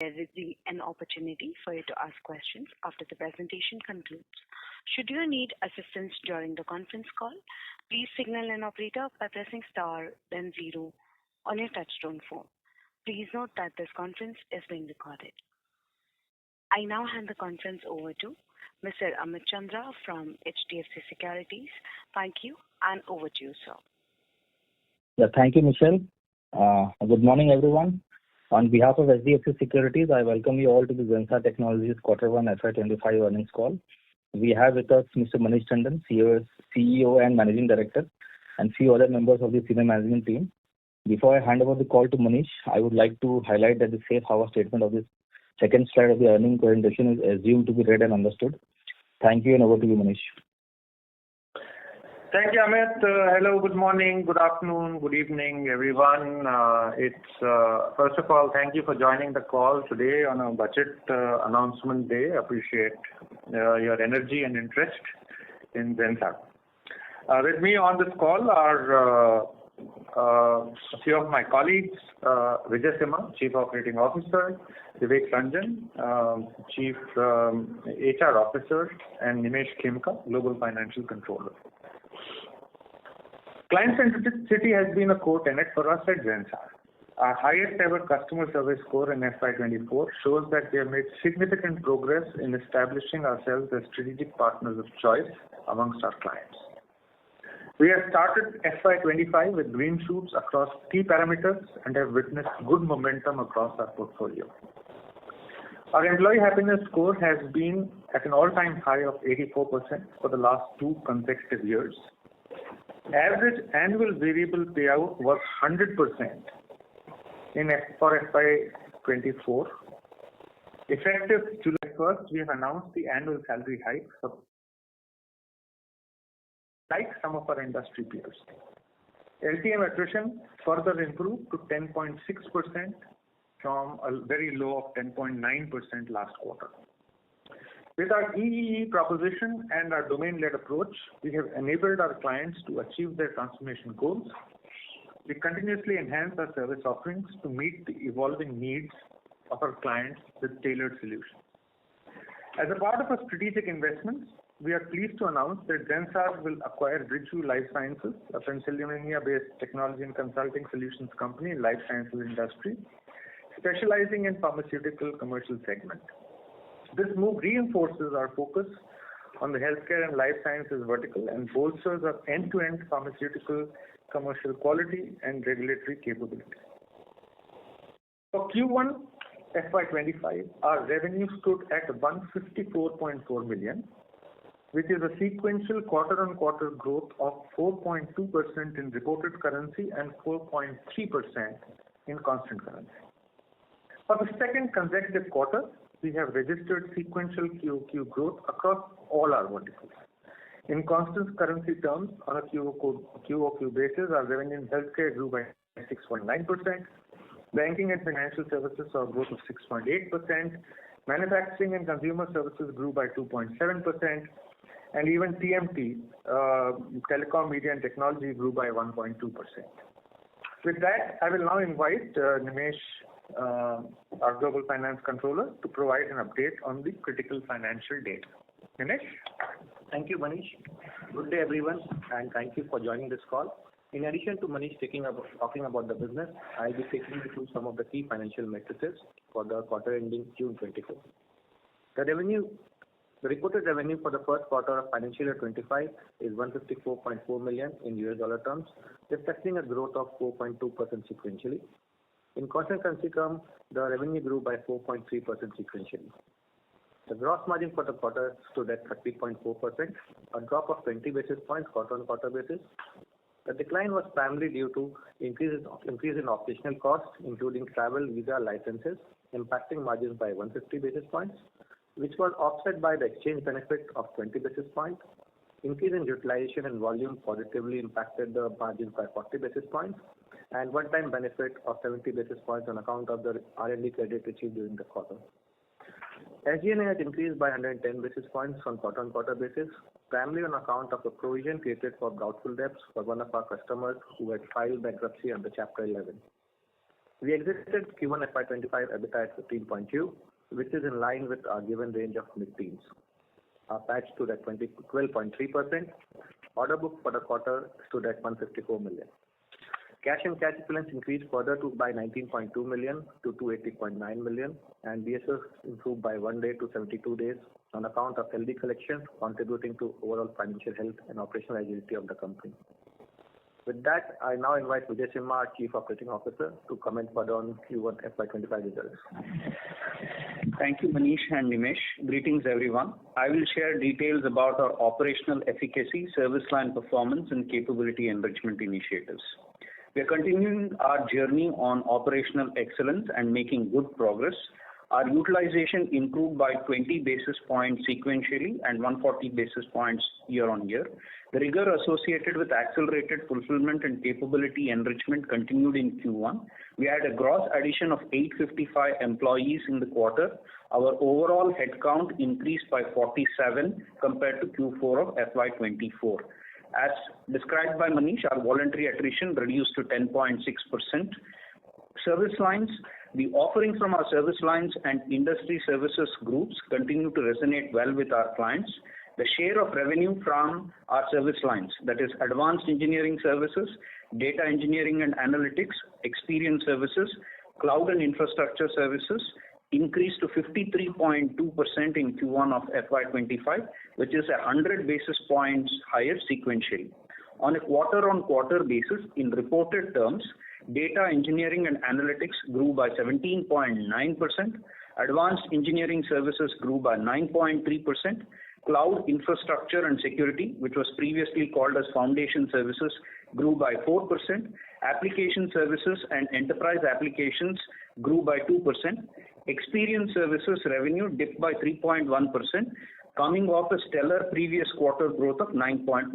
There will be an opportunity for you to ask questions after the presentation concludes. Should you need assistance during the conference call, please signal an operator by pressing star then 0 on your touchtone phone. Please note that this conference is being recorded. I now hand the conference over to Mr. Amit Chandra from HDFC Securities. Thank you, and over to you, sir. Yeah, thank you, Michelle. Good morning, everyone. On behalf of HDFC Securities, I welcome you all to the Zensar Technologies Q1FY25 earnings call. We have with us Mr. Manish Tandon, CEO and Managing Director, and few other members of the senior management team. Before I hand over the call to Manish, I would like to highlight that the safe harbor statement of this second slide of the earnings presentation is assumed to be read and understood. Thank you, and over to you, Manish. Thank you, Amit. Hello, good morning, good afternoon, good evening, everyone. First of all, thank you for joining the call today on a budget announcement day. Appreciate your energy and interest in Zensar. With me on this call are a few of my colleagues, Vijay Simha, Chief Operating Officer, Vivek Ranjan, Chief HR Officer, and Nimesh Khemka, Global Financial Controller. Client centricity has been a core tenet for us at Zensar. Our highest ever customer service score in FY24 shows that we have made significant progress in establishing ourselves as strategic partners of choice amongst our clients. We have started FY25 with green shoots across key parameters and have witnessed good momentum across our portfolio. Our employee happiness score has been at an all-time high of 84% for the last 2 consecutive years. Average annual variable payout was 100% for FY24. Effective July 1st, we have announced the annual salary hike like some of our industry peers. LTM attrition further improved to 10.6% from a very low of 10.9% last quarter. With our EEE proposition and our domain-led approach, we have enabled our clients to achieve their transformation goals. We continuously enhance our service offerings to meet the evolving needs of our clients with tailored solutions. As a part of our strategic investments, we are pleased to announce that Zensar will acquire Bridgeview Life Sciences, a Pennsylvania-based technology and consulting solutions company in life sciences industry, specializing in pharmaceutical commercial segment. This move reinforces our focus on the healthcare and life sciences vertical and bolsters our end-to-end pharmaceutical commercial quality and regulatory capability. For Q1 FY25, our revenue stood at 154.4 million, which is a sequential quarter-on-quarter growth of 4.2% in reported currency and 4.3% in constant currency. For the second consecutive quarter, we have registered sequential QOQ growth across all our verticals. In constant currency terms, on a QOQ basis, our revenue in healthcare grew by 6.9%, banking and financial services saw a growth of 6.8%, manufacturing and consumer services grew by 2.7%, and even TMT, telecom, media and technology grew by 1.2%. With that, I will now invite Nimesh, our Global Finance Controller, to provide an update on the critical financial data. Nimesh? Thank you, Manish. Good day, everyone, and thank you for joining this call. In addition to Manish talking about the business, I'll be taking you through some of the key financial metrics for the quarter ending June 24. The reported revenue for the first quarter of financial year 25 is $154.4 million in US dollar terms, reflecting a growth of 4.2% sequentially. In constant currency terms, the revenue grew by 4.3% sequentially. The gross margin for the quarter stood at 30.4%, a drop of 20 basis points quarter-on-quarter basis. The decline was primarily due to increase in operational costs, including travel, visa, licenses, impacting margins by 150 basis points, which was offset by the exchange benefit of 20 basis points. Increase in utilization and volume positively impacted the margins by 40 basis points, and one-time benefit of 70 basis points on account of the R&D credit achieved during the quarter. SG&A has increased by 110 basis points on quarter-on-quarter basis, primarily on account of a provision created for doubtful debts for one of our customers who had filed bankruptcy under Chapter 11. We exited Q1FY25 EBITDA at 15.2, which is in line with our given range of mid-teens. Our PAT stood at 12.3%. Order book for the quarter stood at 154 million. Cash and cash equivalents increased further by 19.2 million to 280.9 million, and DSO improved by 1 day to 72 days on account of healthy collections, contributing to overall financial health and operational agility of the company. With that, I now invite Vijay Simha, our Chief Operating Officer, to comment further on Q1 FY25 results. Thank you, Manish and Nimesh. Greetings, everyone. I will share details about our operational efficacy, service line performance, and capability enrichment initiatives. We are continuing our journey on operational excellence and making good progress. Our utilization improved by 20 basis points sequentially and 140 basis points year on year. The rigor associated with accelerated fulfillment and capability enrichment continued in Q1. We had a gross addition of 855 employees in the quarter. Our overall headcount increased by 47 compared to Q4 of FY24. As described by Manish, our voluntary attrition reduced to 10.6%. Service lines. The offerings from our service lines and industry services groups continue to resonate well with our clients. The share of revenue from our service lines, that is advanced engineering services, data engineering and analytics, experience services, cloud and infrastructure services, increased to 53.2% in Q1 of FY25, which is 100 basis points higher sequentially. On a quarter-on-quarter basis, in reported terms, data engineering and analytics grew by 17.9%, advanced engineering services grew by 9.3%, cloud infrastructure and security, which was previously called as foundation services, grew by 4%, application services and enterprise applications grew by 2%, experience services revenue dipped by 3.1%, coming off a stellar previous quarter growth of 9.1%.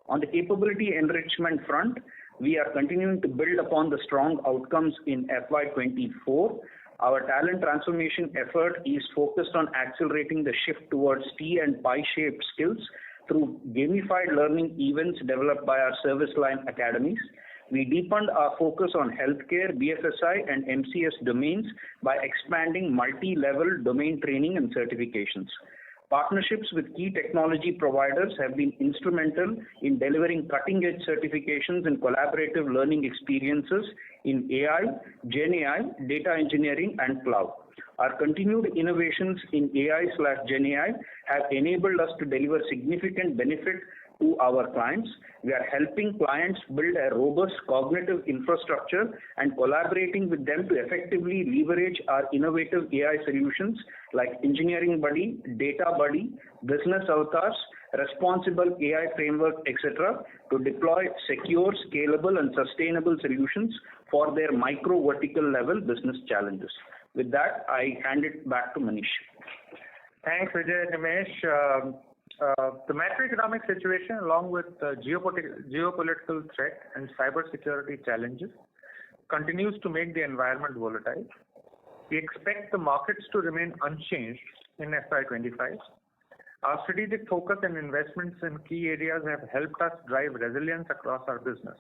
On the capability enrichment front, we are continuing to build upon the strong outcomes in FY24. Our talent transformation effort is focused on accelerating the shift towards T and pie-shaped skills through gamified learning events developed by our service line academies. We deepened our focus on healthcare, BFSI, and MCS domains by expanding multi-level domain training and certifications. Partnerships with key technology providers have been instrumental in delivering cutting-edge certifications and collaborative learning experiences in AI, Gen AI, data engineering, and cloud. Our continued innovations in AI/Gen AI have enabled us to deliver significant benefit to our clients. We are helping clients build a robust cognitive infrastructure and collaborating with them to effectively leverage our innovative AI solutions like Engineering Buddy, Data Buddy, Business Avatars, Responsible AI Framework, etc., to deploy secure, scalable, and sustainable solutions for their micro-vertical level business challenges. With that, I hand it back to Manish. Thanks, Vijay, Nimesh. The macroeconomic situation, along with geopolitical threat and cybersecurity challenges, continues to make the environment volatile. We expect the markets to remain unchanged in FY25. Our strategic focus and investments in key areas have helped us drive resilience across our business.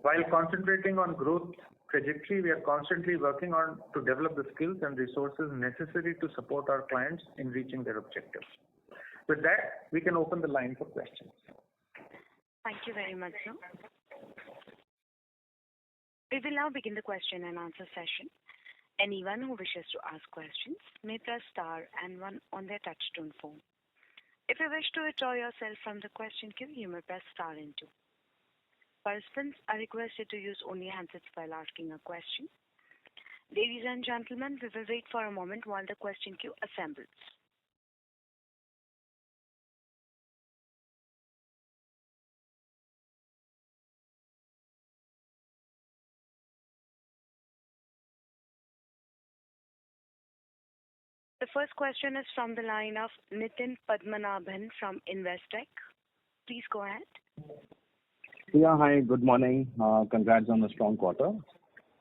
While concentrating on growth trajectory, we are constantly working on to develop the skills and resources necessary to support our clients in reaching their objectives. With that, we can open the line for questions. Thank you very much, sir. We will now begin the question and answer session. Anyone who wishes to ask questions may press star and one on their touchtone phone. If you wish to withdraw yourself from the question queue, you may press star and two. Participants are requested to use only handsets while asking a question. Ladies and gentlemen, we will wait for a moment while the question queue assembles. The first question is from the line of Nitin Padmanabhan from Investec. Please go ahead. Yeah, hi, good morning. Congrats on the strong quarter.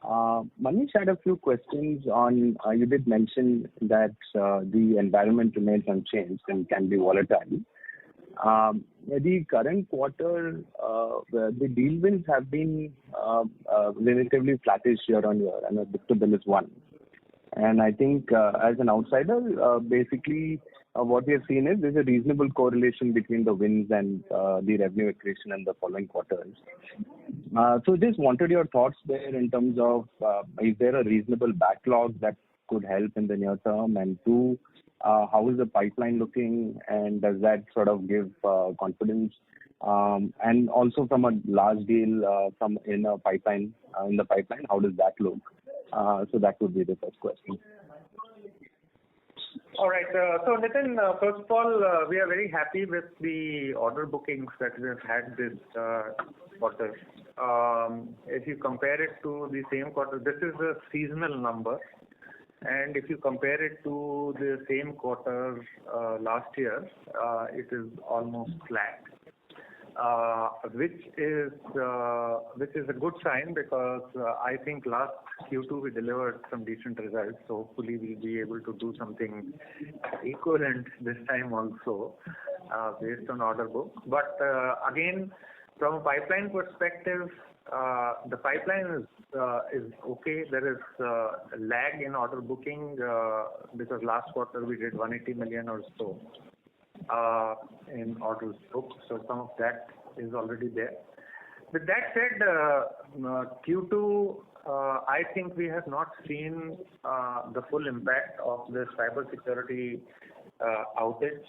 Manish, I had a few questions on, you did mention that the environment remains unchanged and can be volatile. the current quarter, the deal wins have been relatively flattish year-on-year, and the book-to-bill is 1. And I think, as an outsider, basically, what we have seen is there's a reasonable correlation between the wins and the revenue accretion in the following quarters. So just wanted your thoughts there in terms of, is there a reasonable backlog that could help in the near term? And two, how is the pipeline looking, and does that sort of give confidence? And also from a large deal in the pipeline, how does that look? So that would be the first question. All right. So Nitin, first of all, we are very happy with the order bookings that we have had this quarter. If you compare it to the same quarter, this is a seasonal number. And if you compare it to the same quarter last year, it is almost flat. Which is a good sign, because I think last Q2 we delivered some decent results. So hopefully we'll be able to do something equivalent this time also, based on order book. But again, from a pipeline perspective, the pipeline is okay. There is a lag in order booking because last quarter we did 180 million or so in orders booked. So some of that is already there. With that said, Q2, I think we have not seen the full impact of the cybersecurity outage.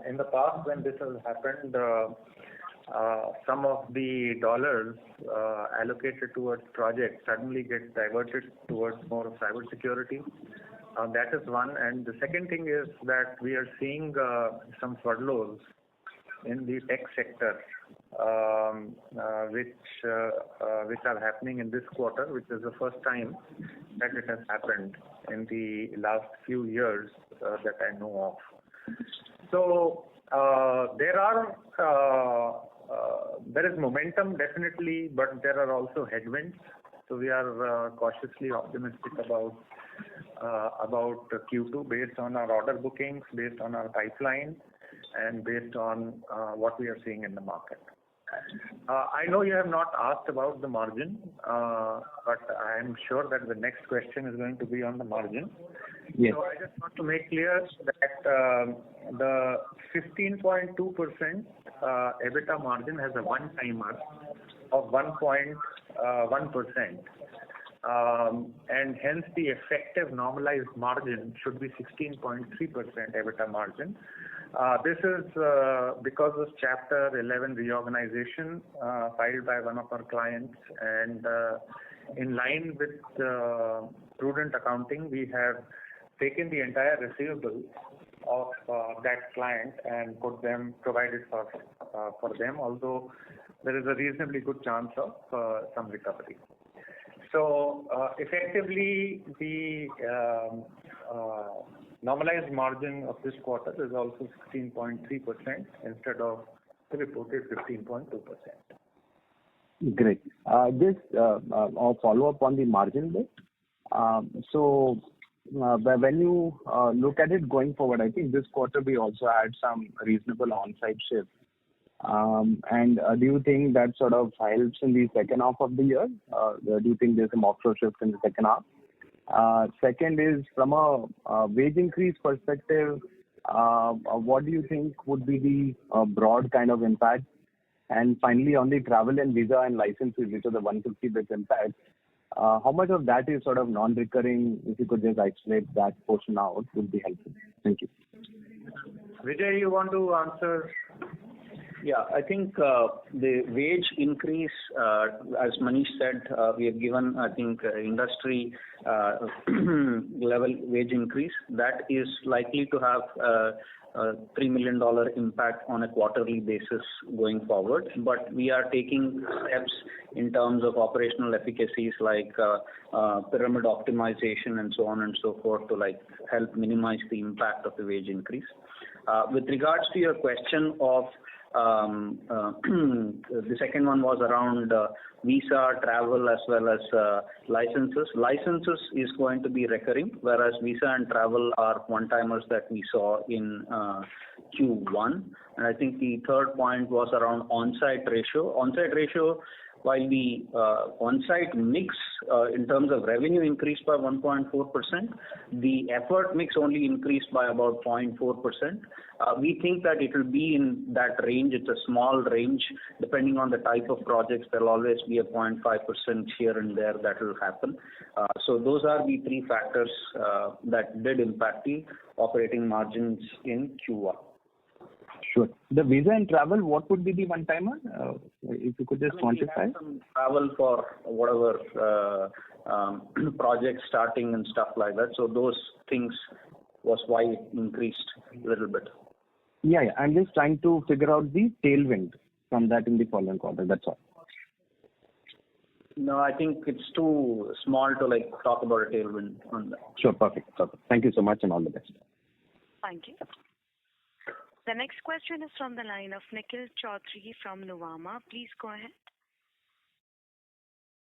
In the past, when this has happened, some of the dollars allocated towards projects suddenly get diverted towards more of cybersecurity. That is one. And the second thing is that we are seeing some furloughs in the tech sector, which are happening in this quarter, which is the first time that it has happened in the last few years that I know of. So there is momentum definitely, but there are also headwinds. So we are cautiously optimistic about Q2 based on our order bookings, based on our pipeline, and based on what we are seeing in the market. I know you have not asked about the margin, but I am sure that the next question is going to be on the margin. Yes. So I just want to make clear that the 15.2% EBITDA margin has a one-timer of 1.1%. And hence the effective normalized margin should be 16.3% EBITDA margin. This is because of Chapter 11 reorganization filed by one of our clients, and in line with prudent accounting, we have taken the entire receivable of that client and provided for them, although there is a reasonably good chance of some recovery. So effectively, the normalized margin of this quarter is also 16.3% instead of the reported 15.2%. Great. Just a follow-up on the margin bit. So when you look at it going forward, I think this quarter we also had some reasonable on-site shift. And do you think that sort of helps in the second half of the year? Do you think there's some offshore shift in the second half? Second is, from a wage increase perspective, what do you think would be the broad kind of impact? And finally, on the travel and visa and licenses, which are the 150 basis impact, how much of that is sort of non-recurring? If you could just isolate that portion out, would be helpful. Thank you. Vijay, you want to answer? Yeah, I think the wage increase, as Manish said, we have given, I think, industry level wage increase. That is likely to have a $3 million impact on a quarterly basis going forward. But we are taking steps in terms of operational efficacies like pyramid optimization and so on and so forth to help minimize the impact of the wage increase. With regards to your question of the second one was around visa, travel, as well as licenses. Licenses is going to be recurring, whereas visa and travel are one-timers that we saw in Q1. And I think the third point was around on-site ratio. On-site ratio, while the on-site mix in terms of revenue increased by 1.4%, the effort mix only increased by about 0.4%. We think that it will be in that range. It's a small range. Depending on the type of projects, there will always be a 0.5% here and there that will happen. So those are the three factors that did impact the operating margins in Q1. Sure. The visa and travel, what would be the one-timer? If you could just quantify. Some travel for whatever projects starting and stuff like that. So those things was why it increased a little bit. Yeah. I'm just trying to figure out the tailwind from that in the following quarter. That's all. No, I think it's too small to talk about a tailwind on that. Sure. Perfect. Thank you so much and all the best. Thank you. The next question is from the line of Nikhil Chaudhary from Nuvama. Please go ahead.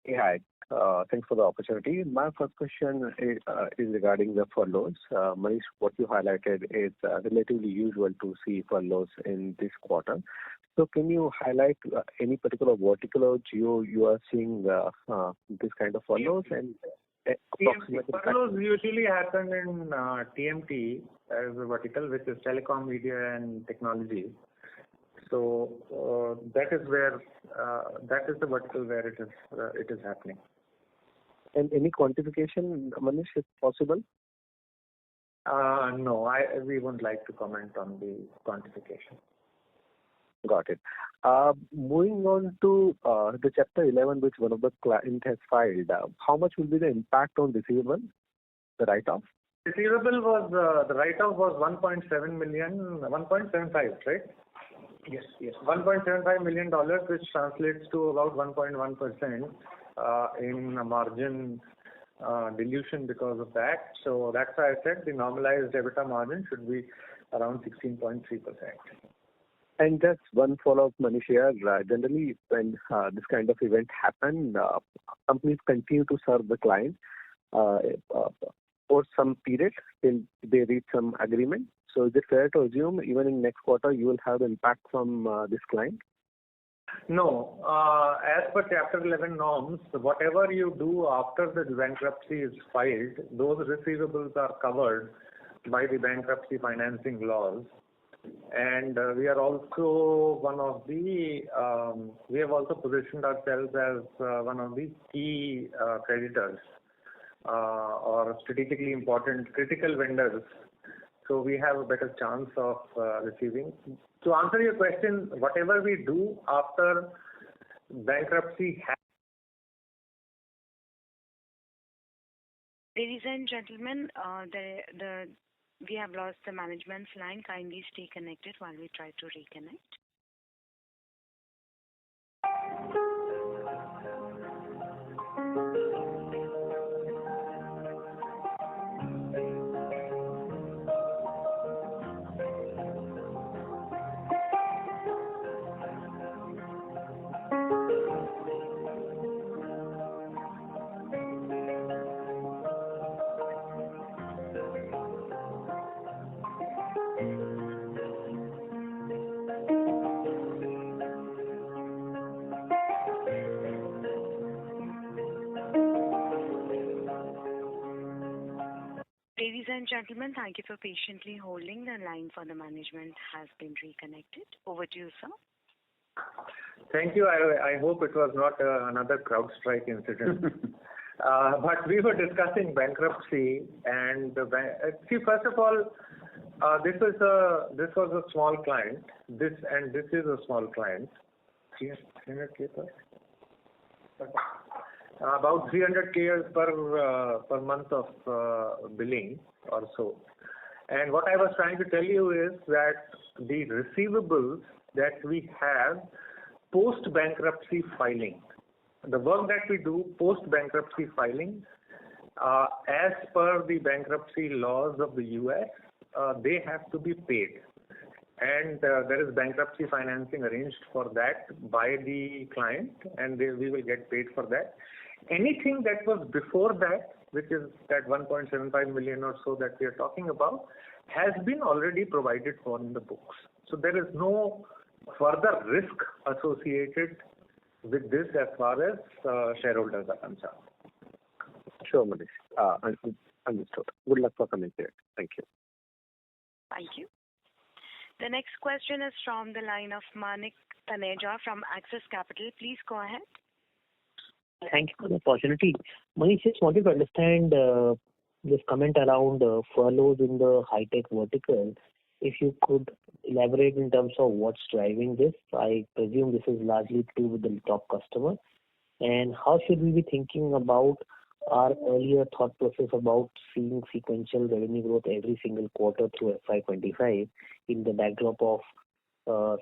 Yeah, hi. Thanks for the opportunity. My first question is regarding the furloughs. Manish, what you highlighted is relatively usual to see furloughs in this quarter. So can you highlight any particular vertical or geo you are seeing this kind of furloughs? And furloughs usually happen in TMT as a vertical, which is telecom, media, and technology. So that is the vertical where it is happening. And any quantification, Manish, if possible? No, we wouldn't like to comment on the quantification. Got it. Moving on to the Chapter 11, which one of the client has filed, how much will be the impact on receivable, the write-off? Receivable was, the write-off was 1.7 million, 1.75, right? Yes. $1.75 million, which translates to about 1.1% in margin dilution because of that. So that's why I said the normalized EBITDA margin should be around 16.3%. And just one follow-up, Manish here. Generally, when this kind of event happen, companies continue to serve the client for some period till they reach some agreement. So is it fair to assume even in next quarter you will have impact from this client? No. As per Chapter 11 norms, whatever you do after the bankruptcy is filed, those receivables are covered by the bankruptcy financing laws. And we are also we have also positioned ourselves as one of the key creditors or strategically important critical vendors. So we have a better chance of receiving. To answer your question, whatever we do after bankruptcy Ladies and gentlemen, we have lost the management's line. Kindly stay connected while we try to reconnect. Ladies and gentlemen, thank you for patiently holding. The line for the management has been reconnected. Over to you, sir. Thank you. I hope it was not another CrowdStrike incident. But we were discussing bankruptcy and see, first of all, this was a small client. This is a small client. 300K about 300K per month of billing or so. And what I was trying to tell you is that the receivables that we have post-bankruptcy filing, the work that we do post-bankruptcy filing, as per the bankruptcy laws of the US, they have to be paid. And there is bankruptcy financing arranged for that by the client, and we will get paid for that. Anything that was before that which is that 1.75 million or so that we are talking about, has been already provided for in the books. So there is no further risk associated with this as far as shareholders are concerned. Sure, Manish. Understood. Good luck for coming here. Thank you. Thank you. The next question is from the line of Manik Taneja from Axis Capital. Please go ahead. Thank you for the opportunity. Manish, just wanted to understand this comment around furloughs in the high-tech vertical. If you could elaborate in terms of what's driving this. I presume this is largely to do with the top customer. And how should we be thinking about our earlier thought process about seeing sequential revenue growth every single quarter through FY25 in the backdrop of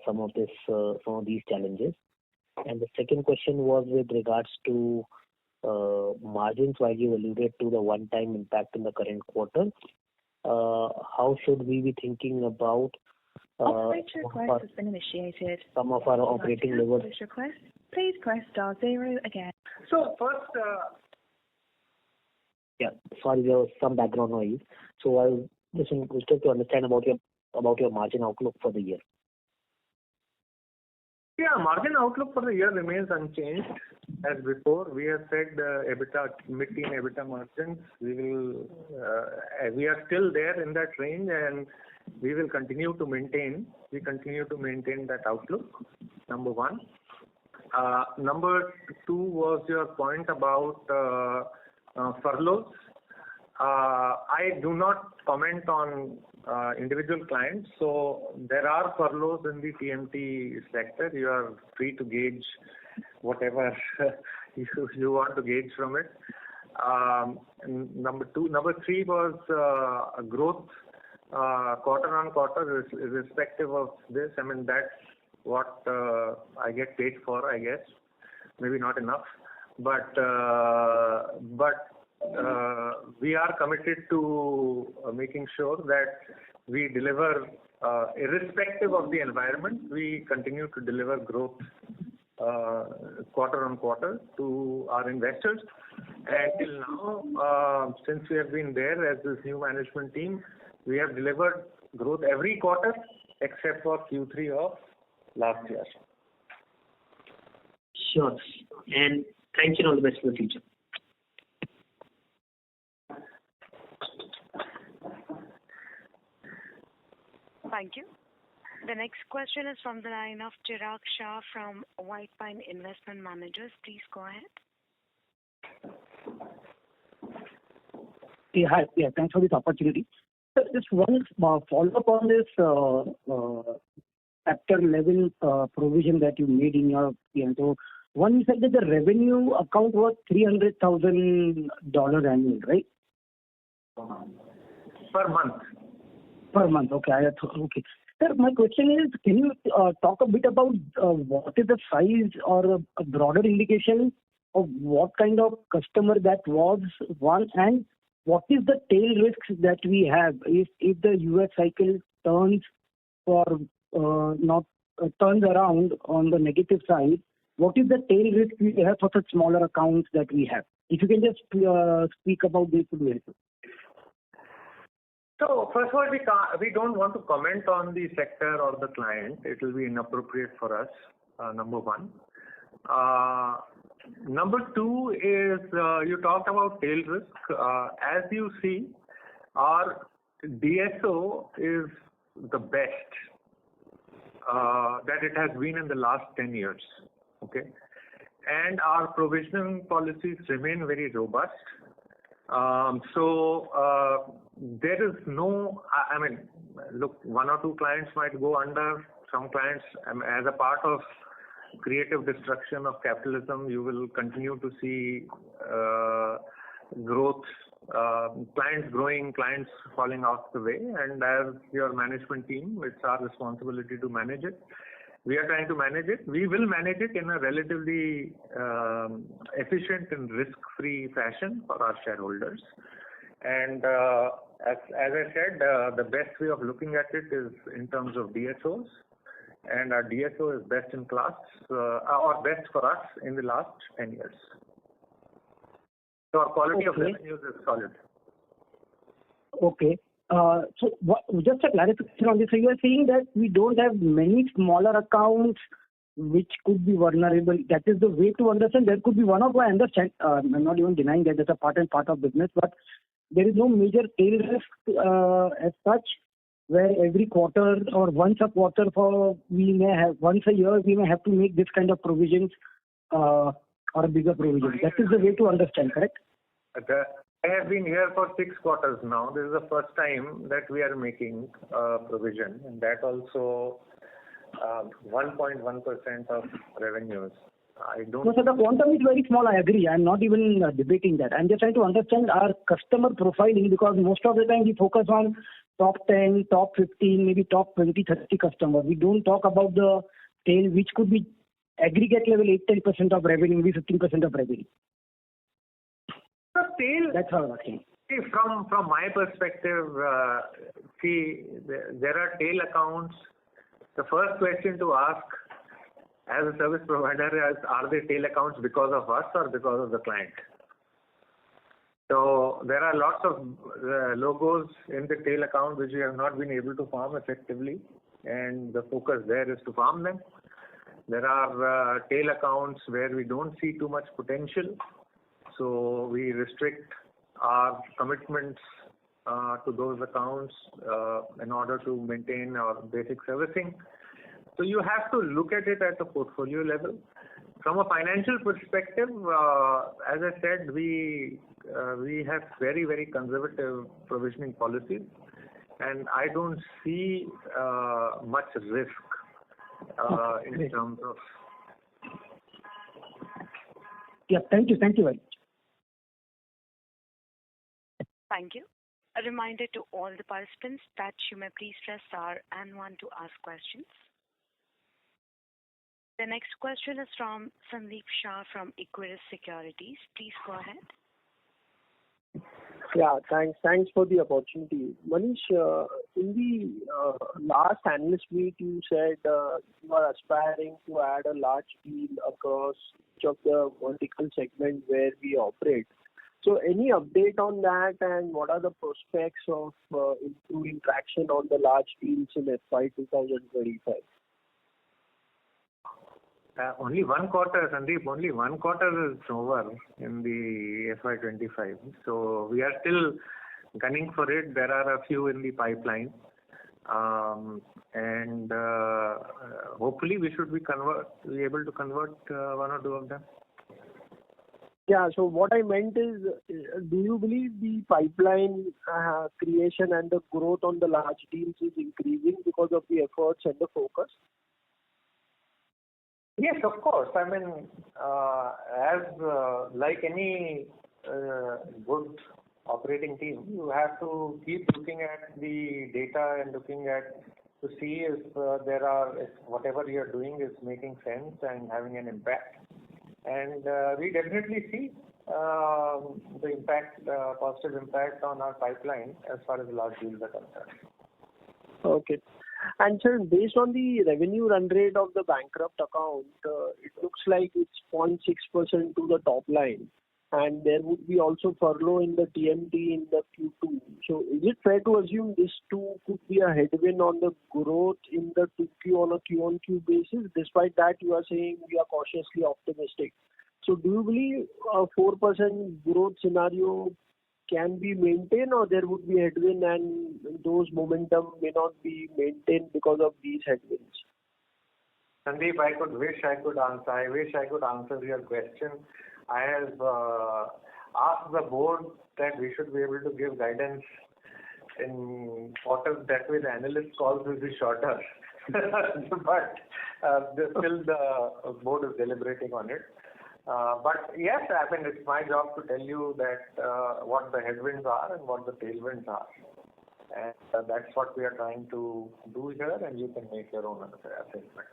some of these challenges? And the second question was with regards to margins, while you alluded to the one-time impact in the current quarter. How should we be thinking about Operator request has been initiated. Some of our operating levels? Request, please press *0 again. So first, sorry, there was some background noise. So I was just interested to understand about your margin outlook for the year. Yeah, margin outlook for the year remains unchanged as before. We have said mid-teen EBITDA margins. We are still there in that range, and we will continue to maintain. We continue to maintain that outlook. Number one. Number two was your point about furloughs. I do not comment on individual clients. So there are furloughs in the TMT sector. You are free to gauge whatever you want to gauge from it. Number three was growth quarter on quarter, irrespective of this. I mean, that's what I get paid for, I guess. Maybe not enough, but we are committed to making sure that we deliver, irrespective of the environment, we continue to deliver growth quarter on quarter to our investors. And till now, since we have been there as this new management team, we have delivered growth every quarter except for Q3 of last year. Sure. And thank you and all the best for the future. Thank you. The next question is from the line of Chirag Shah from White Pine Investment Managers. Please go ahead. Hi. Yeah, thanks for this opportunity. So just one follow-up on this sector level provision that you made in your PM. So one, you said that the revenue account was $300,000 annual, right? Per month. Per month. Okay. Okay. Sir, my question is, can you talk a bit about what is the size or a broader indication of what kind of customer that was, one, and what is the tail risks that we have if the US cycle turns turns around on the negative side? What is the tail risk we have for such smaller accounts that we have? If you can just speak about this, would be helpful. So first of all, we don't want to comment on the sector or the client. It will be inappropriate for us. Number one. Number two is you talked about tail risk. As you see, our DSO is the best that it has been in the last 10 years. Okay, and our provisioning policies remain very robust. So there is no, I mean, look, one or two clients might go under. Some clients, as a part of creative destruction of capitalism, you will continue to see growth, clients growing, clients falling off the way. And as your management team, it's our responsibility to manage it. We are trying to manage it. We will manage it in a relatively efficient and risk-free fashion for our shareholders. And as I said, the best way of looking at it is in terms of DSOs. And our DSO is best in class, or best for us in the last 10 years. So our quality of Okay. revenues is solid. Okay. Just a clarification on this. So you are saying that we don't have many smaller accounts which could be vulnerable. That is the way to understand. There could be one of, I understand, I'm not even denying that that's a part and part of business, but there is no major tail risk as such, where every quarter or once a quarter once a year, we may have to make this kind of provisions or a bigger provision. That is the way to understand, correct? Okay. I have been here for 6 quarters now. This is the first time that we are making provision, and that also 1.1% of revenues. I don't. No, so the quantum is very small. I agree. I'm not even debating that. I'm just trying to understand our customer profiling, because most of the time we focus on top 10, top 15, maybe top 20, 30 customers. We don't talk about the tail, which could be aggregate level 8-10% of revenue, maybe 15% of revenue. The tail. That's how I'm asking. See, from my perspective, there are tail accounts. The first question to ask as a service provider is, are they tail accounts because of us or because of the client? So there are lots of logos in the tail account which we have not been able to farm effectively, and the focus there is to farm them. There are tail accounts where we don't see too much potential, so we restrict our commitments to those accounts in order to maintain our basic servicing. So you have to look at it at the portfolio level. From a financial perspective, as I said, we have very, very conservative provisioning policies, and I don't see much risk in terms of. Yeah, thank you very much. Thank you. A reminder to all the participants that you may please press star and one to ask questions. The next question is from Sandeep Shah from Equirus Securities. Please go ahead. Yeah, thanks for the opportunity. Manish, in the last analyst meet, you said you are aspiring to add a large deal across each of the vertical segments where we operate. So any update on that, and what are the prospects of improving traction on the large deals in FY 2025? Only one quarter, Sandeep, only one quarter is over in the FY25. So we are still gunning for it. There are a few in the pipeline. And hopefully we should be able to convert one or two of them. Yeah, so what I meant is, do you believe the pipeline creation and the growth on the large deals is increasing because of the efforts and the focus? Yes, of course. I mean, like any good operating team, you have to keep looking at the data and looking at to see if if whatever you are doing is making sense and having an impact. And we definitely see the impact, positive impact on our pipeline as far as large deals are concerned. Okay. And sir, based on the revenue run rate of the bankrupt account, it looks like it's 0.6% to the top line. And there would be also furlough in the TMT in the Q2. So is it fair to assume this too could be a headwind on the growth in the 2Q on a Q-on-Q basis? Despite that, you are saying we are cautiously optimistic. So do you believe a 4% growth scenario can be maintained, or there would be headwind and those momentum may not be maintained because of these headwinds? Sandeep, I wish I could answer your question. I have asked the board that we should be able to give guidance in quarters. That way the analyst calls will be shorter. But still the board is deliberating on it. But yes, I mean, it's my job to tell you that what the headwinds are and what the tailwinds are. And that's what we are trying to do here, and you can make your own assessment.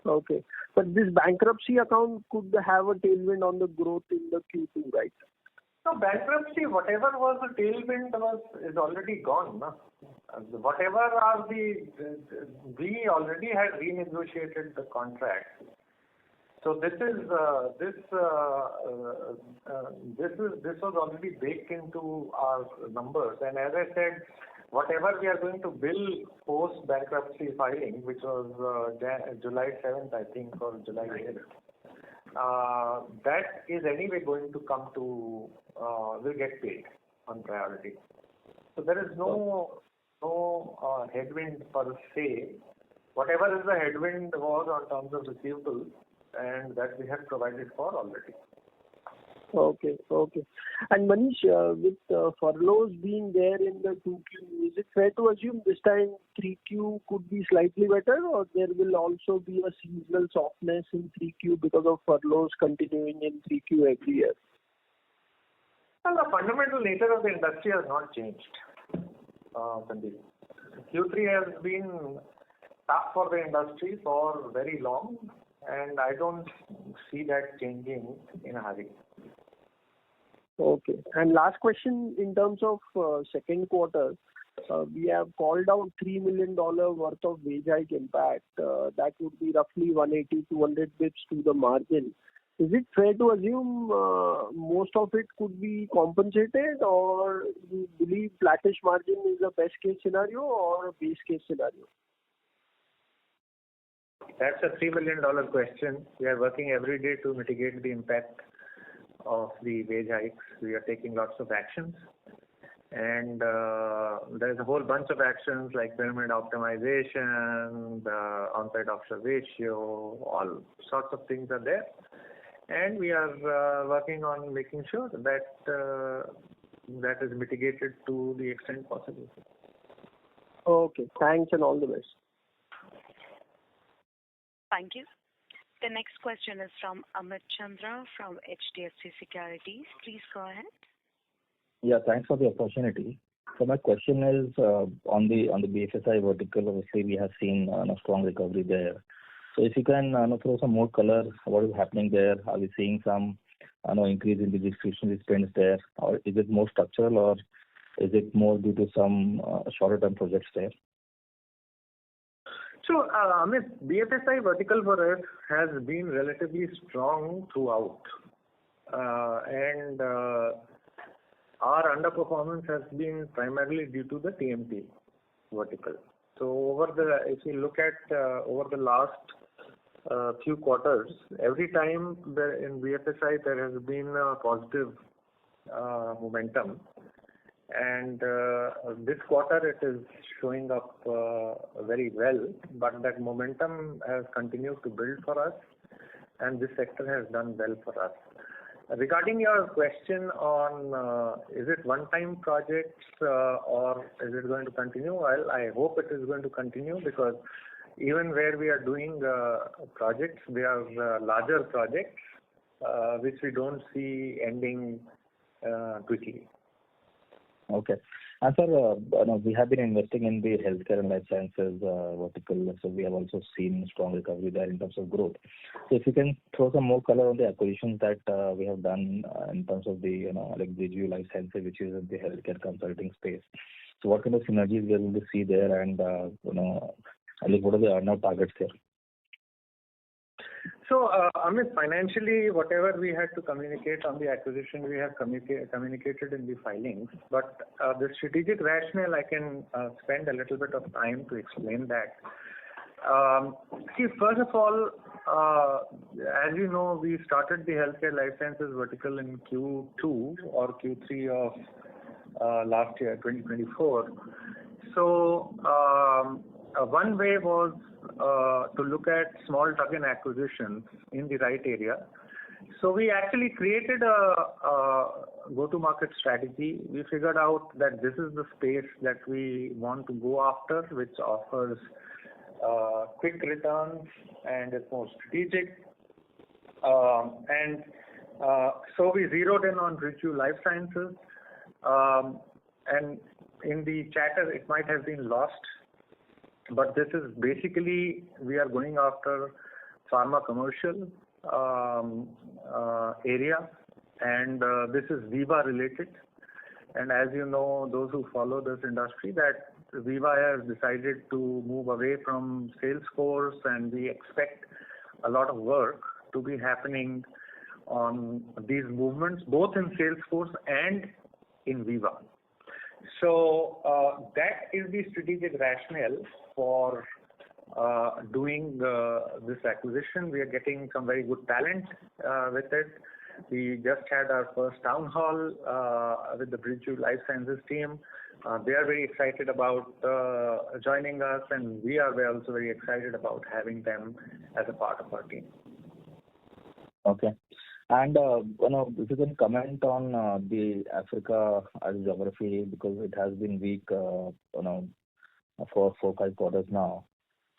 Okay. But this bankruptcy account could have a tailwind on the growth in the Q2, right? So bankruptcy, whatever was the tailwind is already gone. No? Whatever we already had renegotiated the contract. So this was already baked into our numbers, and as I said, whatever we are going to bill post bankruptcy filing, which was July 7th, I think, or July 8th, that is anyway going to come to will get paid on priority. So there is no headwind per se. Whatever is the headwind was on terms of receivables, and that we have provided for already. Okay. And Manish, with furloughs being there in the 2Q, is it fair to assume this time 3Q could be slightly better, or there will also be a seasonal softness in 3Q because of furloughs continuing in 3Q every year? Well, the fundamental nature of the industry has not changed, Sandeep. Q3 has been tough for the industry for very long, and I don't see that changing in a hurry. Okay. And last question, in terms of second quarter, we have called out $3 million worth of wage hike impact. That would be roughly 180-200 bits to the margin. Is it fair to assume most of it could be compensated, or you believe flattish margin is a best case scenario or a base case scenario? That's a $3 million question. We are working every day to mitigate the impact of the wage hikes. We are taking lots of actions, and there's a whole bunch of actions like pyramid optimization, the on-site offshore ratio, all sorts of things are there, and we are working on making sure that that is mitigated to the extent possible. Okay, thanks and all the best. Thank you. The next question is from Amit Chandra from HDFC Securities. Please go ahead. Yeah, thanks for the opportunity. So my question is on the BFSI vertical. Obviously, we have seen a strong recovery there. So if you can throw some more color, what is happening there? Are we seeing some increase in the discretionary spends there, or is it more structural, or is it more due to some shorter-term projects there? So, Amit, BFSI vertical for us has been relatively strong throughout, and our underperformance has been primarily due to the TMT vertical. So, if you look at over the last few quarters, every time in BFSI there has been a positive momentum. And this quarter it is showing up very well, but that momentum has continued to build for us, and this sector has done well for us. Regarding your question on is it one-time projects or is it going to continue? Well, I hope it is going to continue, because even where we are doing projects, they are larger projects which we don't see ending quickly. Okay. And sir, we have been investing in the healthcare and life sciences vertical, so we have also seen strong recovery there in terms of growth. So if you can throw some more color on the acquisitions that we have done in terms of the like Viju Life Sciences, which is in the healthcare consulting space. So what kind of synergies we are going to see there, and like what are the earnout targets there? So, Amit, financially, whatever we had to communicate on the acquisition, we have communicated in the filings. But the strategic rationale, I can spend a little bit of time to explain that. See, first of all, as you know, we started the healthcare life sciences vertical in Q2 or Q3 of last year, 2024. So, one way was to look at small tuck-in acquisitions in the right area. So we actually created a go-to-market strategy. We figured out that this is the space that we want to go after, which offers quick returns and is more strategic. So we zeroed in on Viju Life Sciences. And in the chatter, it might have been lost. But this is basically, we are going after pharma commercial area, and this is Viva related. And as you know, those who follow this industry, that Viva has decided to move away from Salesforce, and we expect a lot of work to be happening on these movements, both in Salesforce and in Viva. So that is the strategic rationale for doing this acquisition. We are getting some very good talent with it. We just had our first town hall with the Bridgeview Life Sciences team. They are very excited about joining us, and we are also very excited about having them as a part of our team. Okay. And if you can comment on the Africa as a geography, because it has been weak for 4-5 quarters now.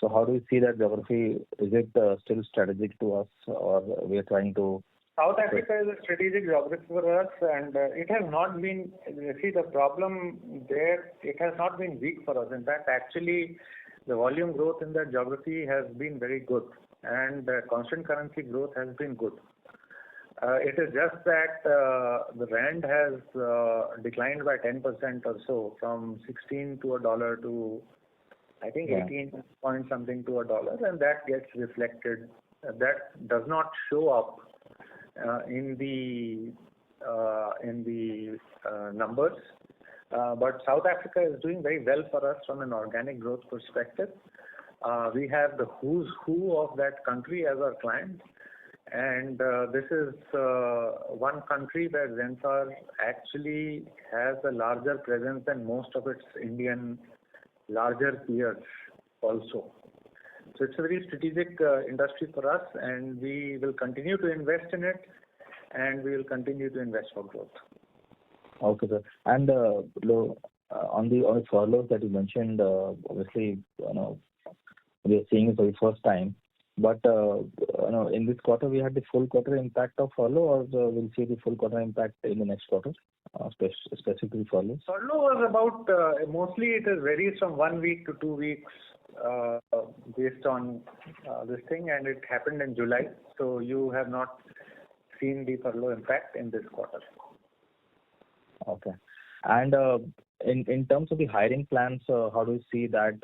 So how do you see that geography? Is it still strategic to us, or we are trying to? South Africa is a strategic geography for us, and it has not been. See, the problem there, it has not been weak for us. In fact, actually, the volume growth in that geography has been very good, and constant currency growth has been good. It is just that the rand has declined by 10% or so, from 16 to $1 to, I think, 18 point something to $1, and that gets reflected. That does not show up in the numbers. But South Africa is doing very well for us from an organic growth perspective. We have the who's who of that country as our client. And this is one country where Zensar actually has a larger presence than most of its Indian larger peers also. So it's a very strategic industry for us, and we will continue to invest in it, and we will continue to invest for growth. Okay, sir. And on the furloughs that you mentioned, obviously, we are seeing it for the first time. But in this quarter, we had the full quarter impact of furlough, or we'll see the full quarter impact in the next quarter, specifically furlough? Furlough was about, mostly it varies from 1 week to 2 weeks based on this thing, and it happened in July. So you have not seen the furlough impact in this quarter. Okay. And in terms of the hiring plans, how do you see that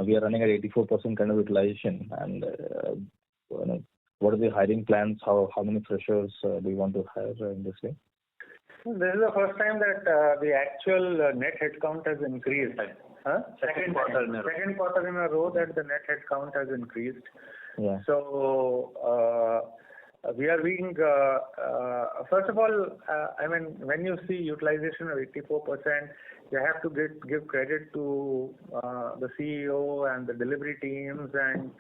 we are running at 84% kind of utilization, and what are the hiring plans? How many freshers do you want to hire in this way? This is the first time that the actual net headcount has increased. Second quarter in a row that the net headcount has increased. Yeah. So we are being, first of all, when you see utilization of 84%, you have to give credit to the CEO and the delivery teams and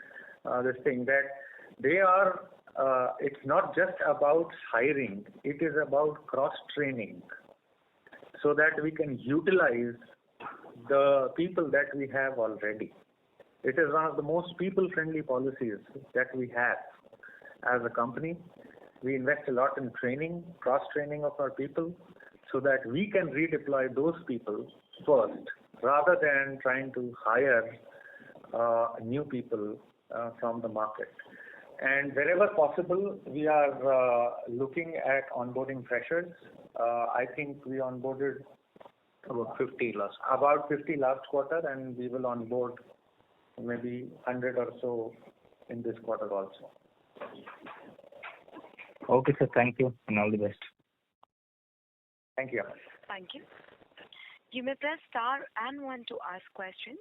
this thing that they are, it's not just about hiring, it is about cross-training so that we can utilize the people that we have already. It is one of the most people-friendly policies that we have as a company. We invest a lot in training, cross-training of our people, so that we can redeploy those people first, rather than trying to hire new people from the market. And wherever possible, we are looking at onboarding freshers. I think we onboarded about 50 last quarter, and we will onboard maybe 100 or so in this quarter also. Okay, sir. Thank you, and all the best. Thank you. Thank you. You may press star and 1 to ask questions.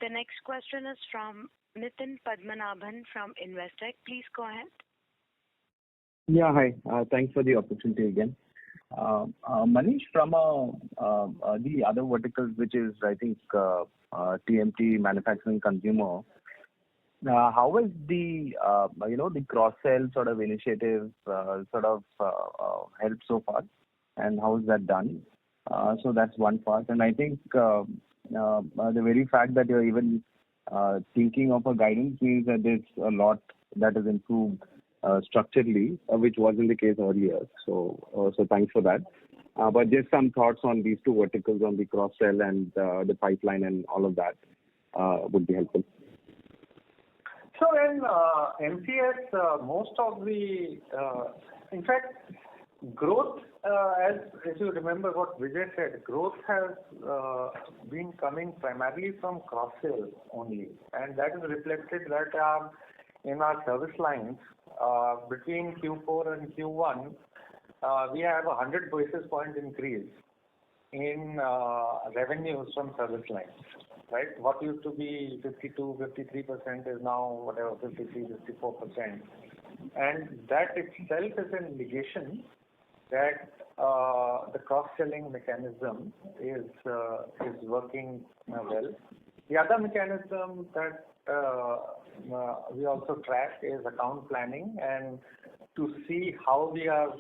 The next question is from Nitin Padmanabhan from Investec. Please go ahead. Yeah, hi. Thanks for the opportunity again. Manish, from the other verticals, which is, I think, TMT, manufacturing, consumer, how is the cross-sell sort of initiative helped so far, and how is that done? So that's one part. And I think the very fact that you're even thinking of a guidance means that there's a lot that has improved structurally, which wasn't the case earlier. So thanks for that. But just some thoughts on these two verticals, on the cross-sell and the pipeline and all of that would be helpful. So in MCS, most of the, in fact, Growth, as you remember what Vijay said, growth has been coming primarily from cross-sales only, and that is reflected that in our service lines between Q4 and Q1, we have a 100 basis point increase in revenues from service lines. Right? What used to be 52, 53% is now whatever 53, 54%, and that itself is an indication that the cross-selling mechanism is working well. The other mechanism that we also track is account planning, and to see how we are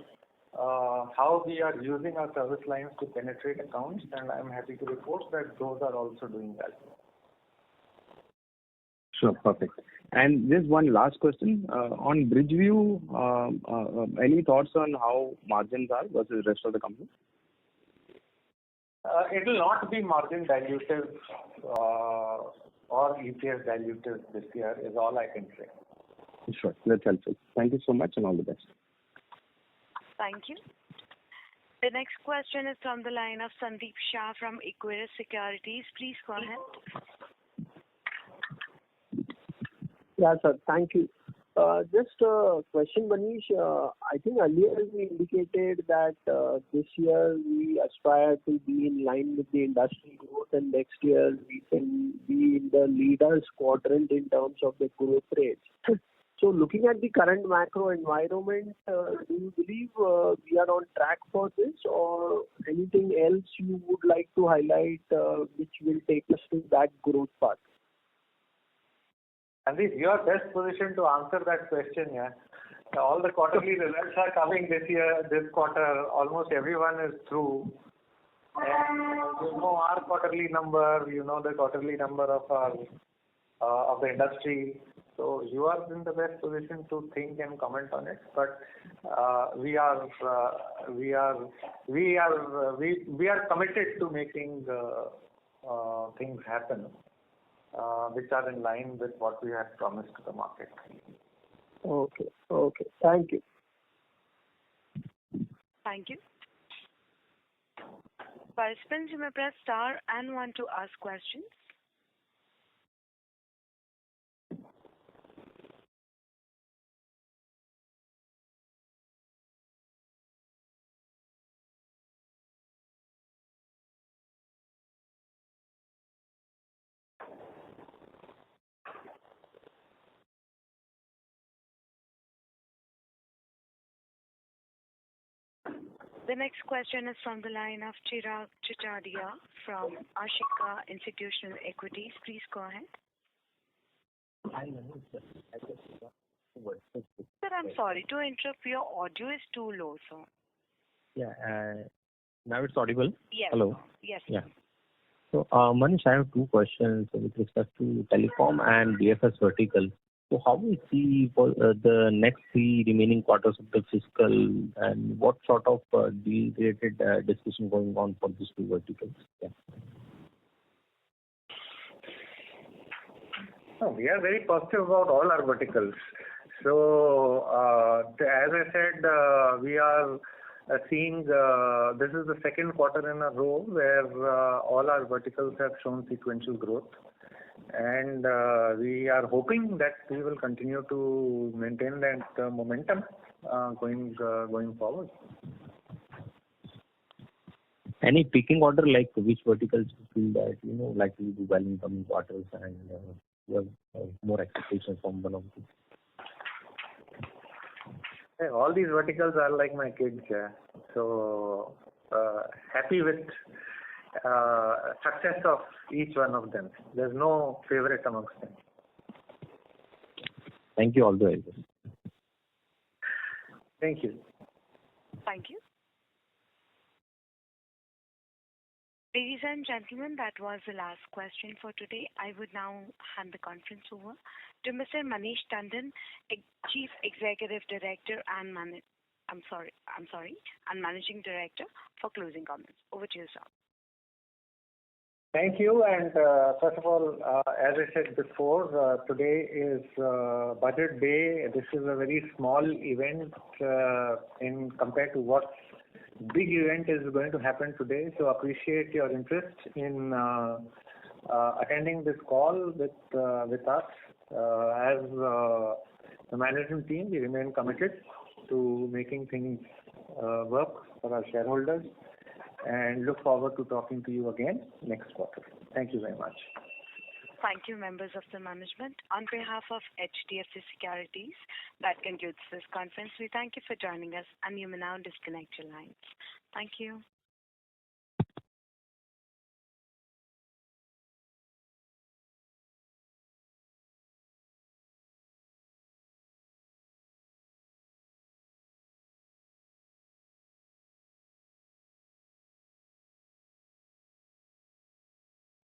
using our service lines to penetrate accounts, and I'm happy to report that those are also doing well. Sure, perfect. And just one last question. On Bridgeview, any thoughts on how margins are versus the rest of the company? It will not be margin dilutive or EPS dilutive this year is all I can say. Sure, that's helpful. Thank you so much and all the best. Thank you. The next question is from the line of Sandeep Shah from Equirus Securities. Please go ahead. Yeah, sir. Thank you. Just a question, Manish. I think earlier we indicated that this year we aspire to be in line with the industry growth, and next year we can be in the leaders quadrant in terms of the growth rates. So looking at the current macro environment, do you believe we are on track for this, or anything else you would like to highlight which will take us to that growth path? Sandeep, you are best positioned to answer that question. Yeah, all the quarterly results are coming this quarter. Almost everyone is through, and you know our quarterly number. You know the quarterly number of the industry. So you are in the best position to think and comment on it. But we are committed to making things happen, which are in line with what we had promised to the market. Okay. Thank you. Thank you. Participants, you may press star and 1 to ask questions. The next question is from the line of Chirag Chichadia from Ashika Institutional Equities. Please go ahead. Sir, I'm sorry to interrupt. Your audio is too low, sir. Yeah. Now it's audible? Yes. Hello? Yes. Yeah. So, Manish, I have two questions with respect to telecom and BFS vertical. So how we see for the next 3 remaining quarters of the fiscal, and what sort of deal-related discussion going on for these 2 verticals? Yeah. No, we are very positive about all our verticals. So, as I said, we are seeing this is the second quarter in a row where all our verticals have shown sequential growth. And we are hoping that we will continue to maintain that momentum going forward. Any picking order, like which verticals you feel that likely to do well in coming quarters, and you have more expectations from one of these? Hey, all these verticals are like my kids. So happy with success of each one of them. There's no favorite amongst them. Thank you all the way. Thank you. Thank you. Ladies and gentlemen, that was the last question for today. I would now hand the conference over to Mr. Manish Tandon, Chief Executive Director and Managing Director, for closing comments. Over to you, sir. Thank you. And first of all, as I said before, today is Budget Day. This is a very small event in compared to what big event is going to happen today. So appreciate your interest in attending this call with us. As the management team, we remain committed to making things work for our shareholders, and look forward to talking to you again next quarter. Thank you very much. Thank you, members of the management. On behalf of HDFC Securities, that concludes this conference. We thank you for joining us, and you may now disconnect your lines. Thank you.